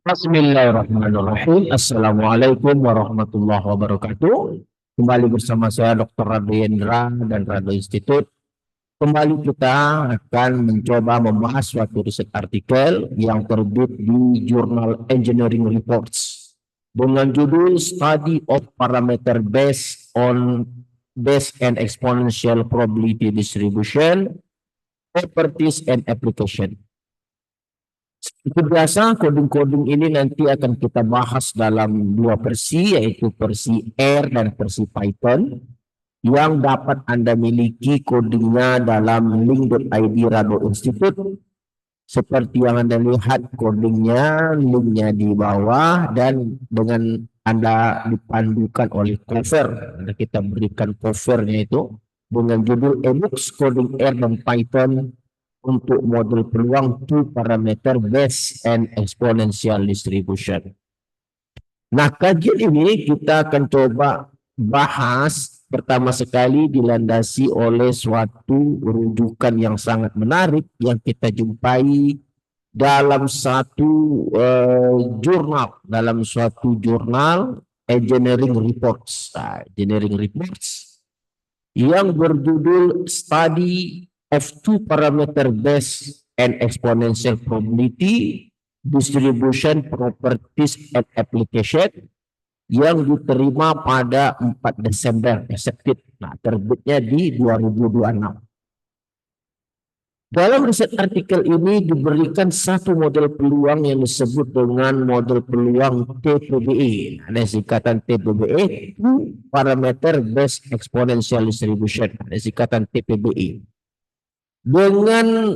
Bismillahirrahmanirrahim. Assalamualaikum warahmatullahi wabarakatuh. Kembali bersama saya Dr. Radhendra dan Rado Institute. Kembali kita akan mencoba membahas suatu riset artikel yang terbit di Jurnal Engineering Reports dengan judul Study of Parameter Based and Exponential Probability Distribution, Properties and Application. Seperti biasa, coding-coding ini nanti akan kita bahas dalam dua versi, yaitu versi R dan versi Python, yang dapat Anda miliki codingnya dalam link.id Rado Institute. Seperti yang Anda lihat codingnya, linknya di bawah, dan dengan Anda dipandukan oleh cover. Kita berikan covernya itu dengan judul ebooks coding R dan Python untuk model peluang two parameter based and exponential distribution. Nah, kajian ini kita akan coba bahas pertama sekali dilandasi oleh suatu rujukan yang sangat menarik yang kita jumpai dalam satu jurnal Engineering Reports, Engineering Reports yang berjudul Study of Two Parameter Based and Exponential Probability Distribution Properties and Application yang diterima pada 4 Desember accepted. Nah, terbitnya di 2026. Dalam riset artikel ini diberikan satu model peluang yang disebut dengan model peluang TPBE. Ada singkatan TPBE, Two Parameter Based Exponential Distribution. Ada singkatan TPBE. Dengan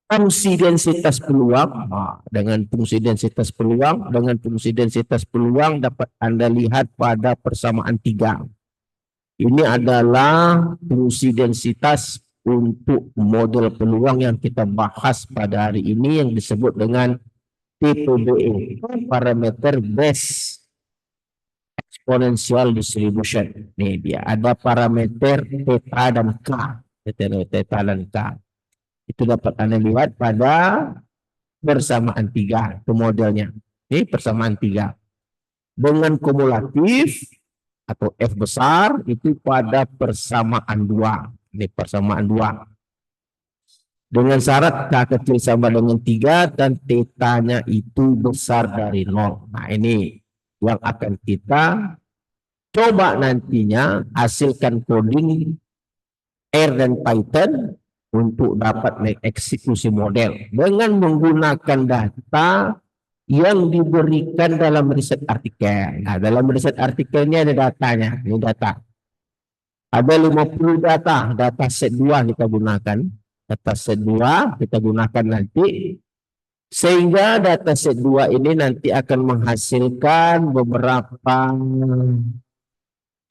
fungsi densitas peluang, dengan fungsi densitas peluang dapat Anda lihat pada persamaan 3. Ini adalah fungsi densitas untuk model peluang yang kita bahas pada hari ini yang disebut dengan TPBE, Parameter Based Exponential Distribution. Ini dia, ada parameter theta dan k. Theta dan k. Itu dapat Anda lihat pada persamaan 3. Itu modelnya. Ini persamaan 3. Dengan kumulatif atau F besar itu pada persamaan 2. Ini persamaan 2. Dengan syarat K kecil sama dengan 3 dan tetanya itu besar dari 0. Nah, ini yang akan kita coba nantinya hasilkan coding R dan Python untuk dapat mengeksekusi model dengan menggunakan data yang diberikan dalam riset artikel. Nah, dalam riset artikelnya ada datanya. Ini data. Ada 50 data set 2 kita gunakan. Data set 2 kita gunakan nanti. Sehingga data set 2 ini nanti akan menghasilkan beberapa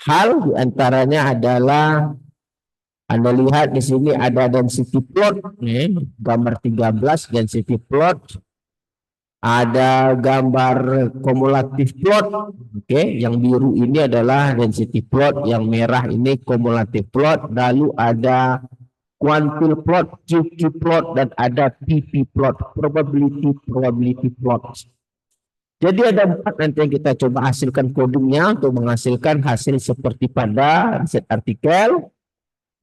hal. Di antaranya adalah Anda lihat di sini ada density plot, gambar 13 density plot. Ada gambar kumulatif plot, yang biru ini adalah density plot, yang merah ini kumulatif plot, lalu ada quantile plot, QQ plot, dan ada PP plot, probability plot. Jadi ada 4 nanti yang kita coba hasilkan codingnya untuk menghasilkan hasil seperti pada riset artikel.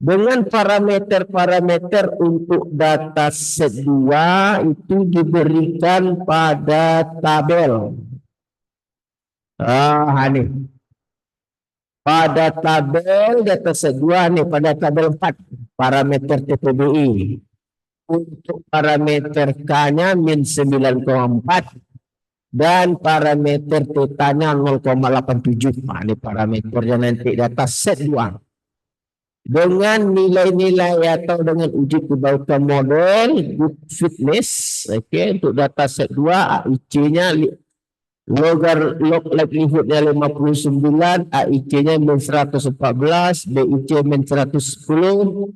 Dengan parameter-parameter untuk data set 2 itu diberikan pada tabel. Nih. Pada tabel data set 2 nih, pada tabel 4 parameter TPBE. Untuk parameter K-nya min 9,4 dan parameter tetanya 0,87. Nah, ini parameternya nanti data set 2. Dengan nilai-nilai atau dengan uji kebaikan model good fitness, untuk data set 2 AIC-nya log likelihood-nya 59, AIC-nya min 114, BIC min 110,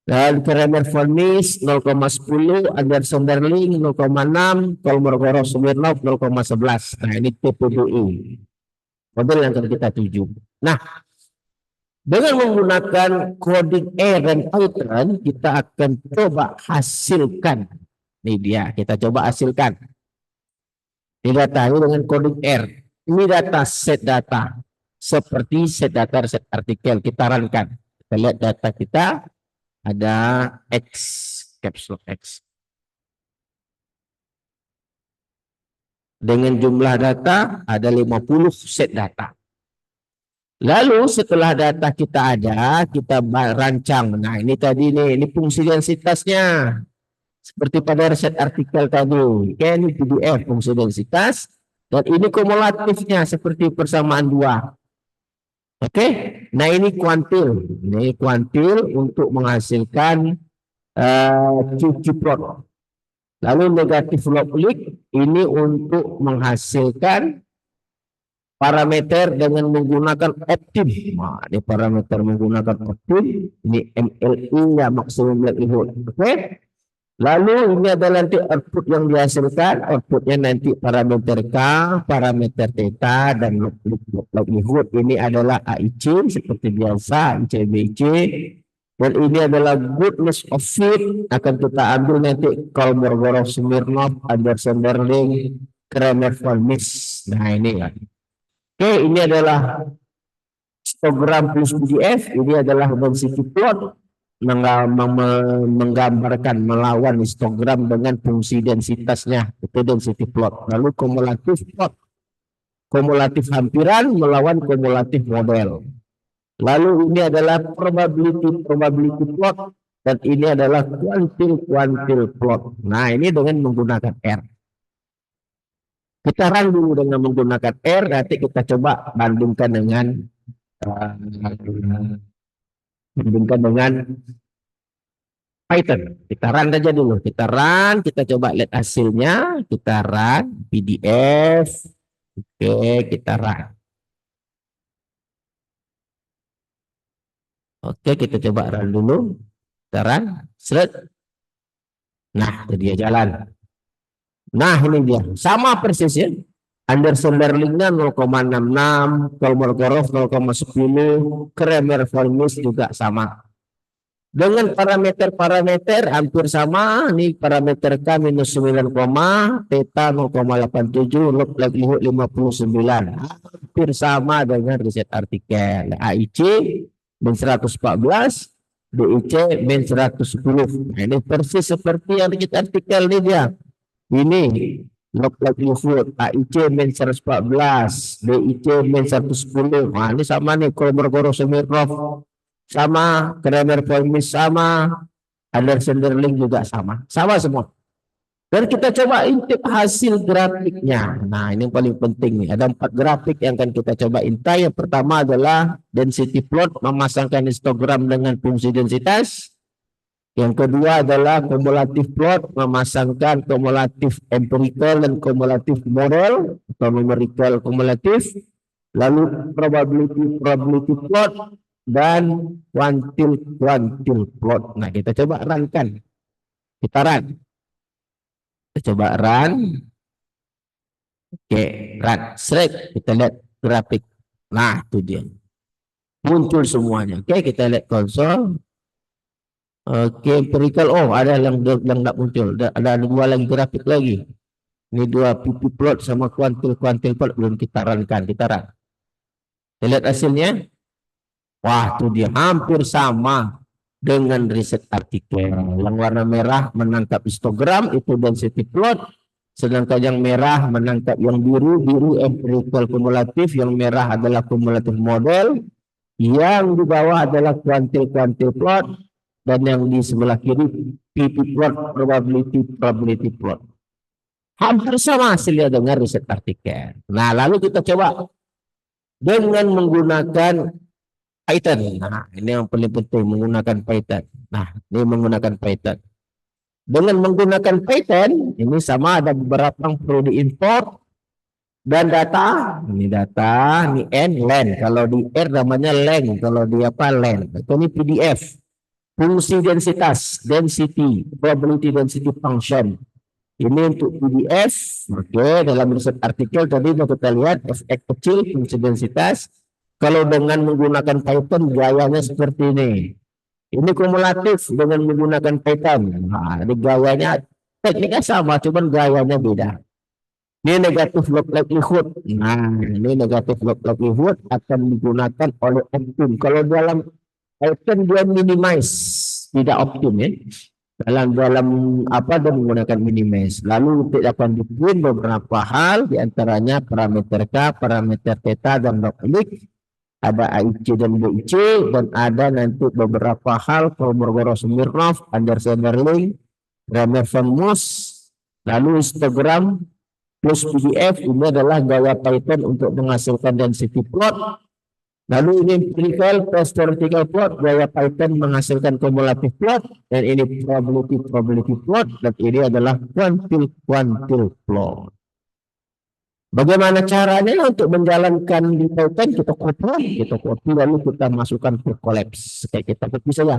dan Kramer-Vonnis 0,10, Anderson-Darling 0,6, Kolmogorov-Smirnov 0,11. Nah, ini TPBE. Model yang akan kita tuju. Nah, dengan menggunakan coding R dan Python, kita akan coba hasilkan. Ini dia, kita coba hasilkan Didatangi dengan coding R. Ini data set data. Seperti set data set artikel. Kita runkan. Kita lihat data kita ada X, caps lock X. Dengan jumlah data ada 50 set data. Lalu setelah data kita ada, kita rancang. Nah ini tadi nih, ini fungsi densitasnya. Seperti pada riset artikel tadi. Oke, ini PDF fungsi densitas. Dan ini kumulatifnya seperti persamaan dua. Oke, nah ini kuantil. Ini kuantil untuk menghasilkan QQ plot. Lalu negatif log leak ini untuk menghasilkan parameter dengan menggunakan optim. Nah, ini parameter menggunakan optim. Ini MLI ya, maksimum likelihood. Oke. Lalu ini adalah nanti output yang dihasilkan. Outputnya nanti parameter K, parameter theta, dan likelihood. Ini adalah AIC seperti biasa, ICBC. Dan ini adalah goodness of fit. Akan kita ambil nanti Kolmogorov, Smirnov, Anderson-Darling, Kramer-Volmis. Nah ini ya. Oke, ini adalah histogram plus PDF. Ini adalah density plot menggambarkan melawan histogram dengan fungsi densitasnya. Itu density plot. Lalu kumulatif plot. Kumulatif hampiran melawan kumulatif model. Lalu ini adalah probability plot, dan ini adalah quantile plot. Nah ini dengan menggunakan R. Kita run dulu dengan menggunakan R, nanti kita coba bandingkan dengan Python. Kita run aja dulu. Kita run, kita coba lihat hasilnya. Kita run PDF. Oke, kita run. Oke, kita coba run dulu. Kita run, seret. Nah, itu dia jalan. Nah, ini dia. Sama persis ya. Anderson-Darlingnya 0,66, Kolmogorov 0,10, Kramer-Volmis juga sama. Dengan parameter-parameter hampir sama. Ini parameter K minus 9, theta 0,87, log likelihood 59. Hampir sama dengan riset artikel. AIC min 114, DIC min 110. Nah, ini persis seperti yang riset artikel ini dia. Ini log likelihood AIC min 114, DIC min 110. Nah, ini sama nih, Kolmogorov, Smirnov sama, Kramer-Volmis sama, Anderson-Darling juga sama. Sama semua. Dan kita coba intip hasil grafiknya. Nah, ini yang paling penting nih. Ada 4 grafik yang akan kita coba intai. Yang pertama adalah density plot, memasangkan histogram dengan fungsi densitas. Yang kedua adalah kumulatif plot, memasangkan kumulatif empirical dan kumulatif model atau numerical kumulatif. Lalu probability plot dan quantile plot. Nah, kita coba runkan. Kita run. Kita coba run. Oke, run. Seret. Kita lihat grafik. Nah, itu dia. Muncul semuanya. Oke, kita lihat konsol. Oke, empirical. Oh, ada yang enggak muncul. Ada 2 lagi grafik lagi. Ini 2 PP plot sama quantile plot belum kita runkan. Kita run. Kita lihat hasilnya. Wah, itu dia hampir sama dengan riset artikel. Yang warna merah menangkap histogram, itu density plot. Sedangkan yang merah menangkap yang biru empirical kumulatif. Yang merah adalah kumulatif model. Yang di bawah adalah quantile plot. Dan yang di sebelah kiri PP plot, probability plot. Hampir sama hasilnya dengan riset artikel. Nah, lalu kita coba dengan menggunakan Python. Nah, ini yang paling penting, menggunakan Python. Nah, ini menggunakan Python. Dengan menggunakan Python, ini sama ada beberapa yang perlu diimport dan data. Ini data, ini N, len. Kalau di R namanya len, kalau di apa len. Itu ini PDF. Fungsi densitas, density, probability density function. Ini untuk PDF. Oke, dalam riset artikel tadi kita lihat fx kecil, fungsi densitas. Kalau dengan menggunakan Python gayanya seperti ini. Ini kumulatif dengan menggunakan Python. Nah, ini gayanya tekniknya sama, cuman gayanya beda. Ini negatif log likelihood. Nah, ini negatif log likelihood akan digunakan oleh optim. Kalau dalam Python dia minimize, tidak optim ya. Dalam apa dia menggunakan minimize. Lalu kita akan bikin beberapa hal, diantaranya parameter K, parameter theta dan log lik. Ada AIC dan BIC, dan ada nanti beberapa hal Kolmogorov-Smirnov, Anderson-Darling, Kramer-Van-Moos, lalu histogram plus PDF. Ini adalah gaya Python untuk menghasilkan density plot. Lalu ini empirical plus theoretical plot, gaya Python menghasilkan cumulative plot, dan ini probability plot, dan ini adalah quantile plot. Bagaimana caranya untuk menjalankan di Python? Kita copy lalu kita masukkan ke collapse. Kayak kita copy saja.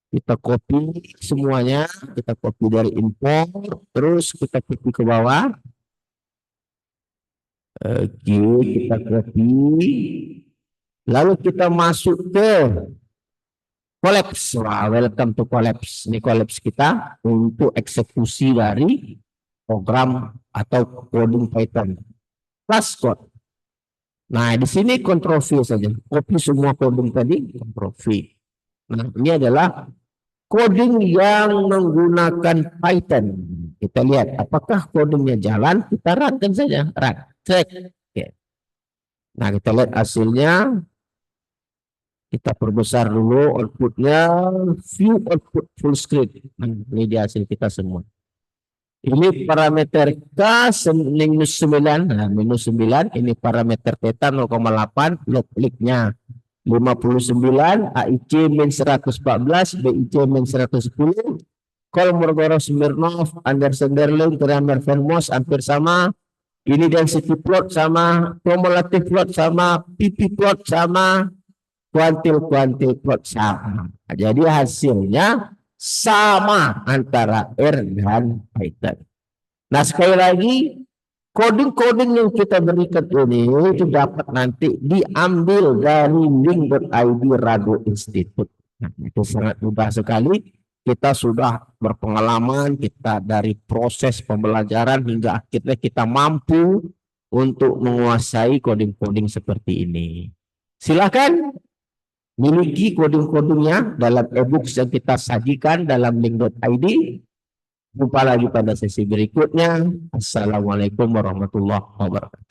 Kita copy semuanya, kita copy dari import, terus kita copy ke bawah. Oke, kita copy. Lalu kita masuk ke collapse. Wah, welcome to collapse. Ini collapse kita untuk eksekusi dari program atau coding Python. Plus code. Nah, di sini Ctrl V saja. Copy semua coding tadi, Ctrl V. Nah, ini adalah coding yang menggunakan Python. Kita lihat apakah codingnya jalan, kita runkan saja. Run, check. Okay. Nah, kita lihat hasilnya. Kita perbesar dulu outputnya, view output full screen. Nah, ini dia hasil kita semua. Ini parameter K minus 9, nah minus 9, ini parameter theta 0,8, log liknya 59, AIC min 114, BIC min 110, Kolmogorov-Smirnov, Anderson-Darling, Kramer-Van-Moos hampir sama. Ini density plot sama, cumulative plot sama, PP plot sama, quantile plot sama. Jadi hasilnya sama antara R dan Python. Nah, sekali lagi, coding-coding yang kita berikan ini itu dapat nanti diambil dari link.id Rado Institute. Nah, itu sangat mudah sekali. Kita sudah berpengalaman, kita dari proses pembelajaran hingga akhirnya kita mampu untuk menguasai coding-coding seperti ini. Silakan miliki coding-codingnya dalam e-books yang kita sajikan dalam link.id. Jumpa lagi pada sesi berikutnya. Assalamualaikum warahmatullahi wabarakatuh.